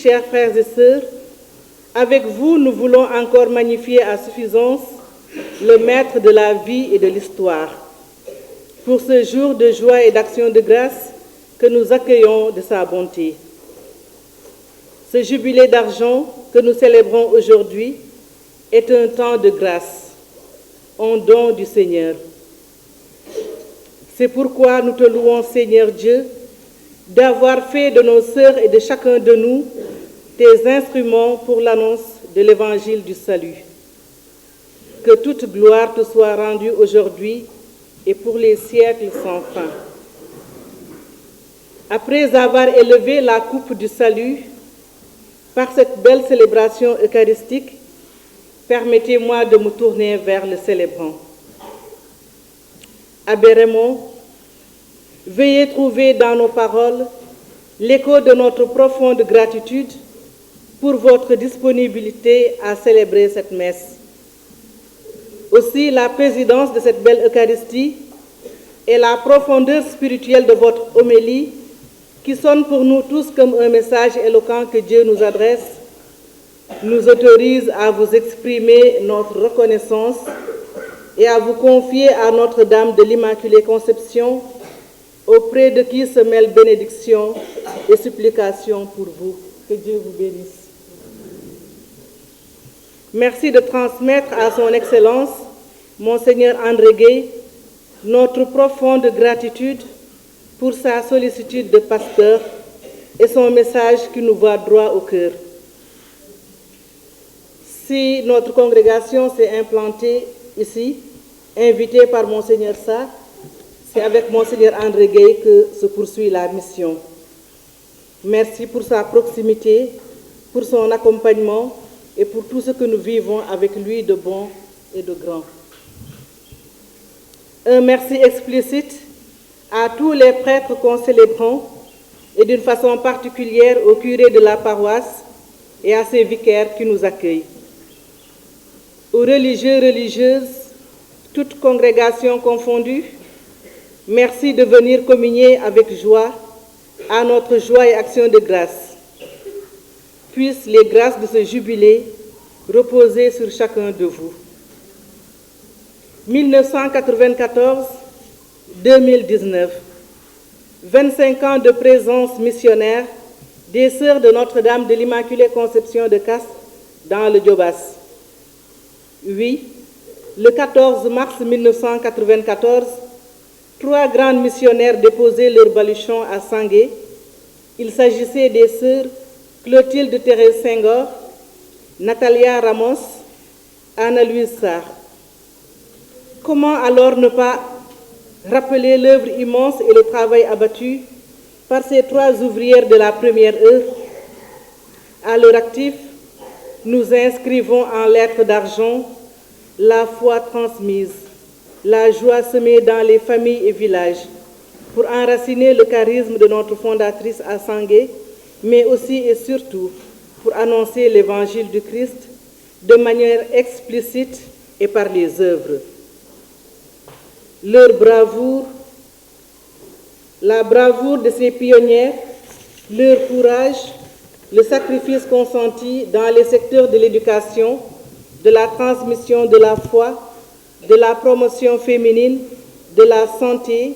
chers frères et sœurs, avec vous, nous voulons encore magnifier à suffisance le maître de la vie et de l'histoire, pour ce jour de joie et d'action de grâce que nous accueillons de sa bonté. Ce jubilé d'argent que nous célébrons aujourd'hui est un temps de grâce, un don du Seigneur. C'est pourquoi nous te louons, Seigneur Dieu, d'avoir fait de nos sœurs et de chacun de nous tes instruments pour l'annonce de l'évangile du salut. Que toute gloire te soit rendue aujourd'hui et pour les siècles sans fin. Après avoir élevé la coupe du salut, par cette belle célébration eucharistique, permettez-moi de me tourner vers le célébrant. Abbé Raymond, veuillez trouver dans nos paroles l'écho de notre profonde gratitude pour votre disponibilité à célébrer cette messe. Aussi, la présidence de cette belle Eucharistie et la profondeur spirituelle de votre homélie, qui sonne pour nous tous comme un message éloquent que Dieu nous adresse, nous autorise à vous exprimer notre reconnaissance et à vous confier à Notre-Dame de l'Immaculée Conception, auprès de qui se mêlent bénédictions et supplications pour vous. Que Dieu vous bénisse. Merci de transmettre à son Excellence, Monseigneur André Gueye, notre profonde gratitude pour sa sollicitude de pasteur et son message qui nous va droit au cœur. Si notre congrégation s'est implantée ici, invitée par Monseigneur Sarr, c'est avec Monseigneur André Gueye que se poursuit la mission. Merci pour sa proximité, pour son accompagnement et pour tout ce que nous vivons avec lui de bon et de grand. Un merci explicite à tous les prêtres qu'on célébrons et d'une façon particulière au curé de la paroisse et à ses vicaires qui nous accueillent. Aux religieux, religieuses, toutes congrégations confondues, merci de venir communier avec joie à notre joie et action de grâce. Puissent les grâces de ce jubilé reposer sur chacun de vous. 1994-2019, 25 ans de présence missionnaire des Sœurs de Notre-Dame de l'Immaculée Conception de Castres dans le Diobass. Oui, le 14 mars 1994, 3 grandes missionnaires déposaient leur baluchon à Sangué. Il s'agissait des sœurs Clotilde Thérèse Senghor, Natalia Ramos, Anna-Louise Sarr. Comment alors ne pas rappeler l'œuvre immense et le travail abattu par ces 3 ouvrières de la première heure? À leur actif, nous inscrivons en lettres d'argent la foi transmise, la joie semée dans les familles et villages, pour enraciner le charisme de notre fondatrice à Sangué, mais aussi et surtout pour annoncer l'évangile du Christ de manière explicite et par les œuvres. Leur bravoure, la bravoure de ces pionnières, leur courage, le sacrifice consenti dans les secteurs de l'éducation, de la transmission de la foi, de la promotion féminine, de la santé,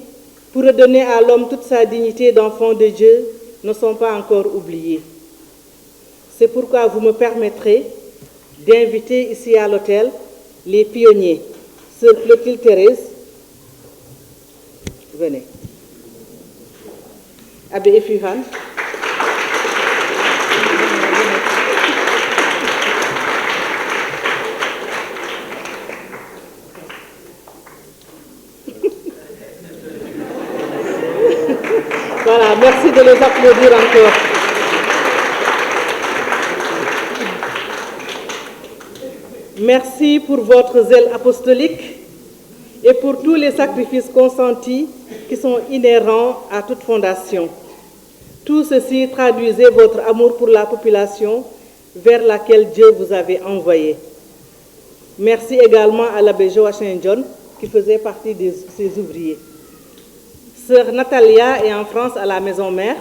pour redonner à l'homme toute sa dignité d'enfant de Dieu, ne sont pas encore oubliés. C'est pourquoi vous me permettrez d'inviter ici à l'hôtel les pionniers. Sœur Clotilde Thérèse, venez. Abbé Efuhan. Voilà, merci de les applaudir encore. Merci pour votre zèle apostolique et pour tous les sacrifices consentis qui sont inhérents à toute fondation. Tout ceci traduisait votre amour pour la population vers laquelle Dieu vous avait envoyé. Merci également à l'abbé Joachim John qui faisait partie de ces ouvriers. Sœur Natalia est en France à la maison mère.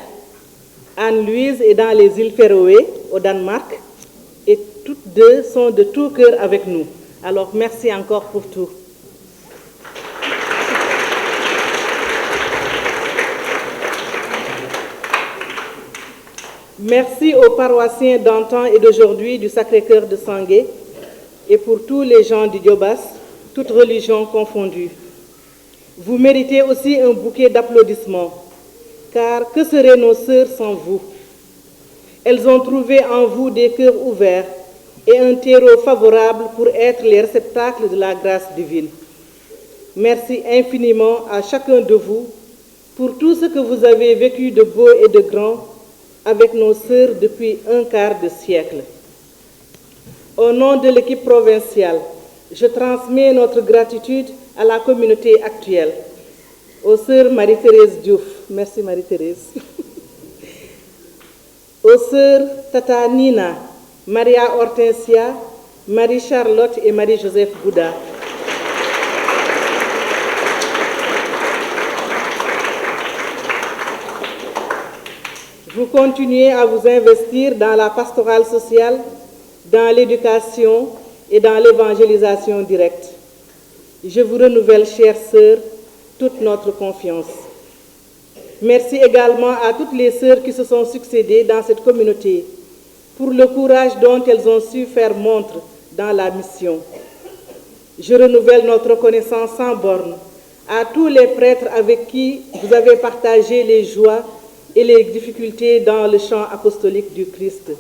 Anne-Louise est dans les îles Féroé, au Danemark, et toutes deux sont de tout cœur avec nous. Alors, merci encore pour tout. Merci aux paroissiens d'antan et d'aujourd'hui du Sacré-Cœur de Sangué et pour tous les gens du Djobas, toutes religions confondues. Vous méritez aussi un bouquet d'applaudissements, car que seraient nos sœurs sans vous? Elles ont trouvé en vous des cœurs ouverts et un terreau favorable pour être les réceptacles de la grâce divine. Merci infiniment à chacun de vous pour tout ce que vous avez vécu de beau et de grand avec nos sœurs depuis un quart de siècle. Au nom de l'équipe provinciale, je transmets notre gratitude à la communauté actuelle, aux sœurs Marie-Thérèse Diouf, merci Marie-Thérèse, aux sœurs Tata Nina, Maria Hortensia, Marie-Charlotte et Marie-Joseph Bouddha. Vous continuez à vous investir dans la pastorale sociale, dans l'éducation et dans l'évangélisation directe. Je vous renouvelle, chères sœurs, toute notre confiance. Merci également à toutes les sœurs qui se sont succédées dans cette communauté pour le courage dont elles ont su faire montre dans la mission. Je renouvelle notre reconnaissance sans borne à tous les prêtres avec qui vous avez partagé les joies et les difficultés dans le champ apostolique du Christ.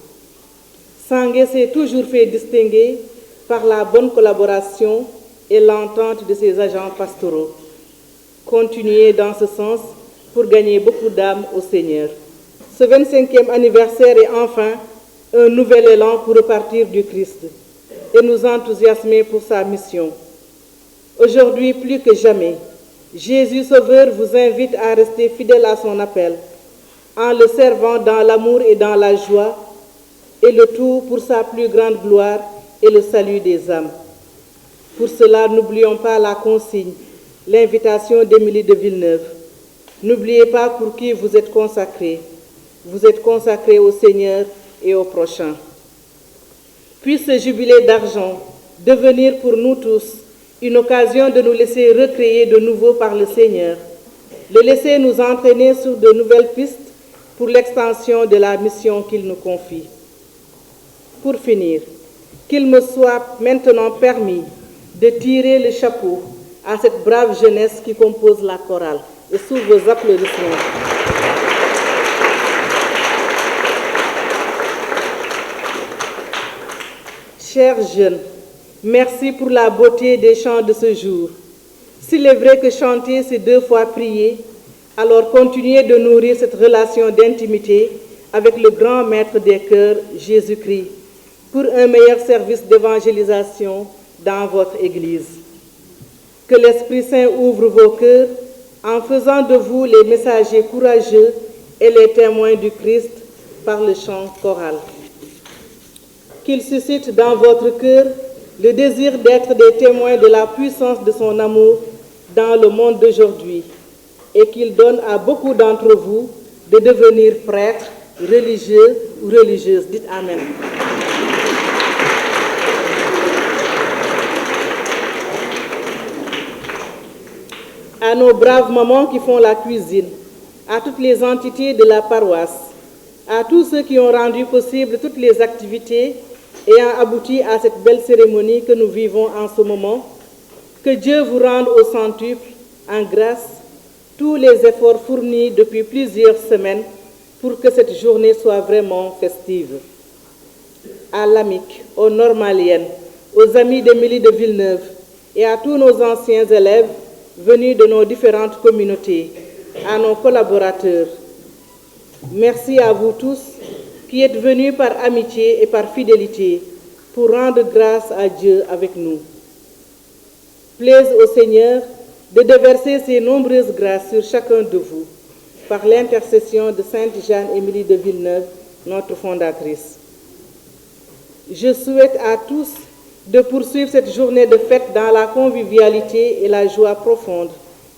Sangué s'est toujours fait distinguer par la bonne collaboration et l'entente de ses agents pastoraux. Continuez dans ce sens pour gagner beaucoup d'âmes au Seigneur. Ce 25e anniversaire est enfin un nouvel élan pour repartir du Christ et nous enthousiasmer pour sa mission. Aujourd'hui, plus que jamais, Jésus Sauveur vous invite à rester fidèle à son appel, en le servant dans l'amour et dans la joie, et le tout pour sa plus grande gloire et le salut des âmes. Pour cela, n'oublions pas la consigne, l'invitation d'Émilie de Villeneuve. N'oubliez pas pour qui vous êtes consacrés. Vous êtes consacrés au Seigneur et au prochain. Puisse ce jubilé d'argent devenir pour nous tous une occasion de nous laisser recréer de nouveau par le Seigneur, de laisser nous entraîner sur de nouvelles pistes pour l'extension de la mission qu'il nous confie. Pour finir, qu'il me soit maintenant permis de tirer le chapeau à cette brave jeunesse qui compose la chorale. Et sous vos applaudissements. Chers jeunes, merci pour la beauté des chants de ce jour. S'il est vrai que chanter, c'est 2 fois prier, alors continuez de nourrir cette relation d'intimité avec le grand maître des cœurs, Jésus-Christ, pour un meilleur service d'évangélisation dans votre Église. Que l'Esprit Saint ouvre vos cœurs en faisant de vous les messagers courageux et les témoins du Christ par le chant choral. Qu'il suscite dans votre cœur le désir d'être des témoins de la puissance de son amour dans le monde d'aujourd'hui et qu'il donne à beaucoup d'entre vous de devenir prêtres, religieux ou religieuses. Dites Amen. À nos braves mamans qui font la cuisine, à toutes les entités de la paroisse, à tous ceux qui ont rendu possible toutes les activités ayant abouti à cette belle cérémonie que nous vivons en ce moment, que Dieu vous rende au centuple, en grâce, tous les efforts fournis depuis plusieurs semaines pour que cette journée soit vraiment festive. À l'AMIC, aux Normaliennes, aux amis d'Émilie de Villeneuve et à tous nos anciens élèves venus de nos différentes communautés, à nos collaborateurs. Merci à vous tous qui êtes venus par amitié et par fidélité pour rendre grâce à Dieu avec nous. Plaise au Seigneur de déverser ses nombreuses grâces sur chacun de vous par l'intercession de Sainte Jeanne-Émilie de Villeneuve, notre fondatrice. Je souhaite à tous de poursuivre cette journée de fête dans la convivialité et la joie profonde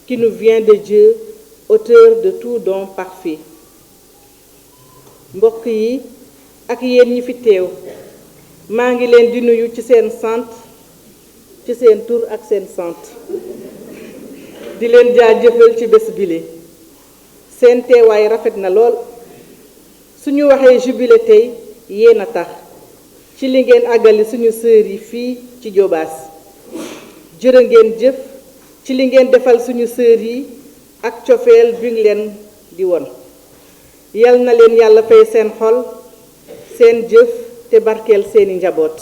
qui nous vient de Dieu, auteur de tout don parfait. mbokk yi ak yéen ñi fi teew maa ngi leen di nuyu ci seen sant ci seen tur ak seen sant di leen jaajëfal ci bés bile seen teewaay rafet na lool suñu waxee jubilé tey yéen a tax ci li ngeen àggali suñu sœur yi fii ci Diobass jërë ngeen jëf ci li ngeen defal suñu sœur yi ak cofeel bi ngi leen di won yal na leen yàlla fay seen xol seen jëf te barkeel seeni njaboot